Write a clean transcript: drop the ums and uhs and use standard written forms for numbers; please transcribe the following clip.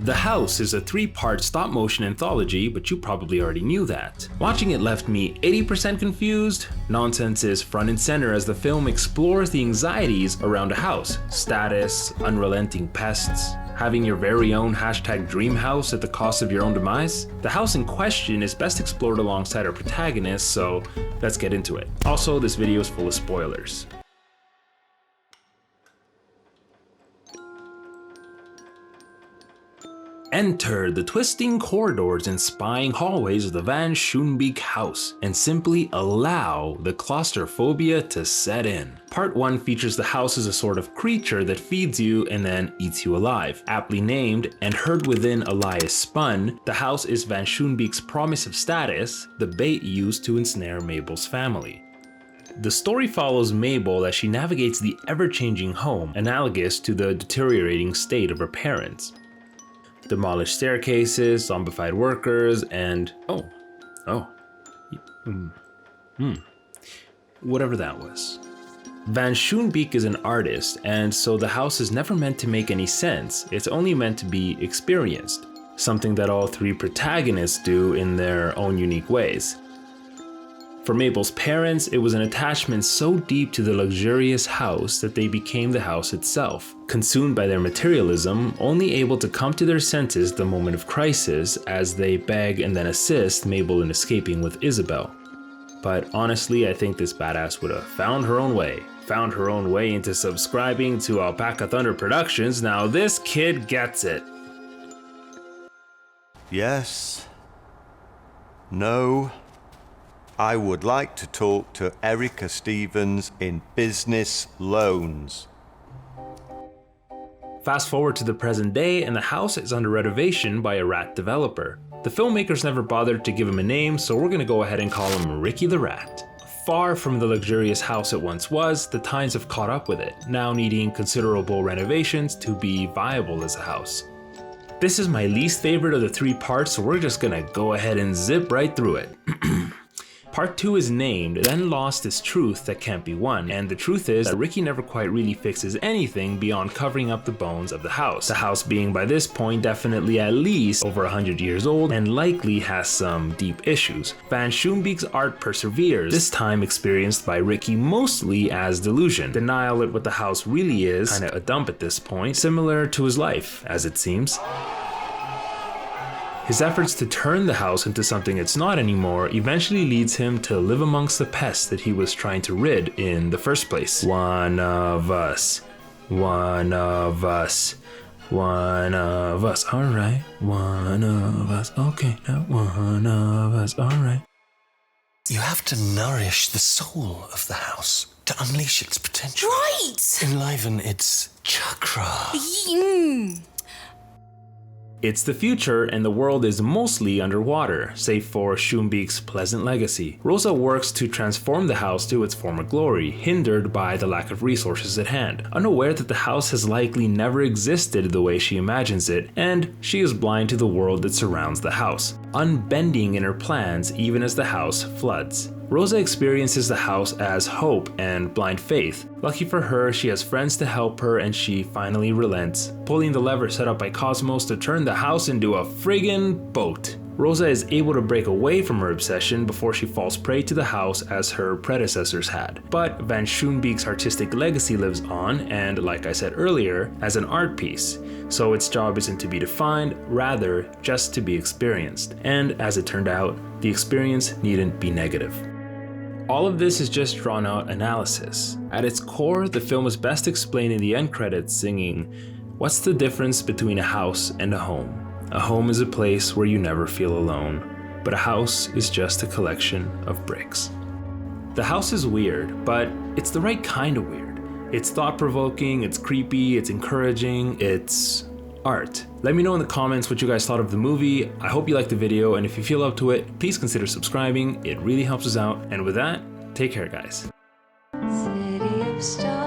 The House is a 3-part stop-motion anthology, but you probably already knew that. Watching it left me 80% confused. Nonsense is front and center as the film explores the anxieties around a house, status, unrelenting pests, having your very own #dream house at the cost of your own demise. The house in question is best explored alongside our protagonist, so let's get into it. Also, this video is full of spoilers. Enter the twisting corridors and spying hallways of the Van Schoonbeek house, and simply allow the claustrophobia to set in. Part 1 features the house as a sort of creature that feeds you and then eats you alive. Aptly named and heard within Elias Spun, the house is Van Schoonbeek's promise of status, the bait used to ensnare Mabel's family. The story follows Mabel as she navigates the ever-changing home, analogous to the deteriorating state of her parents. Demolished staircases, zombified workers, and whatever that was. Van Schoonbeek is an artist, and so the house is never meant to make any sense. It's only meant to be experienced, something that all 3 protagonists do in their own unique ways. For Mabel's parents, it was an attachment so deep to the luxurious house that they became the house itself, consumed by their materialism, only able to come to their senses the moment of crisis as they beg and then assist Mabel in escaping with Isabel. But honestly, I think this badass would have found her own way into subscribing to Alpaca Thunder Productions. Now this kid gets it. Yes. No. I would like to talk to Erica Stevens in business loans. Fast forward to the present day, and the house is under renovation by a rat developer. The filmmakers never bothered to give him a name, so we're gonna go ahead and call him Ricky the Rat. Far from the luxurious house it once was, the times have caught up with it, now needing considerable renovations to be viable as a house. This is my least favorite of the 3 parts, so we're just gonna go ahead and zip right through it. Part 2 is named, then lost its truth that can't be won, and the truth is that Ricky never quite really fixes anything beyond covering up the bones of the house. The house being by this point definitely at least over 100 years old and likely has some deep issues. Van Schoonbeek's art perseveres, this time experienced by Ricky mostly as delusion. Denial at what the house really is, kinda a dump at this point, similar to his life, as it seems. His efforts to turn the house into something it's not anymore eventually leads him to live amongst the pests that he was trying to rid in the first place. One of us. One of us. One of us. Alright. One of us. Okay, now one of us. Alright. You have to nourish the soul of the house to unleash its potential. Right! Enliven its chakra. It's the future, and the world is mostly underwater, save for Schoonbeek's pleasant legacy. Rosa works to transform the house to its former glory, hindered by the lack of resources at hand, unaware that the house has likely never existed the way she imagines it, and she is blind to the world that surrounds the house, unbending in her plans even as the house floods. Rosa experiences the house as hope and blind faith. Lucky for her, she has friends to help her and she finally relents, pulling the lever set up by Cosmos to turn the house into a friggin' boat. Rosa is able to break away from her obsession before she falls prey to the house as her predecessors had. But Van Schoonbeek's artistic legacy lives on, and like I said earlier, as an art piece. So its job isn't to be defined, rather just to be experienced. And as it turned out, the experience needn't be negative. All of this is just drawn out analysis. At its core, the film is best explained in the end credits singing, "What's the difference between a house and a home? A home is a place where you never feel alone, but a house is just a collection of bricks." The house is weird, but it's the right kind of weird. It's thought-provoking, it's creepy, it's encouraging, it's art. Let me know in the comments what you guys thought of the movie. I hope you liked the video, and if you feel up to it, please consider subscribing. It really helps us out. And with that, take care, guys. City of stars.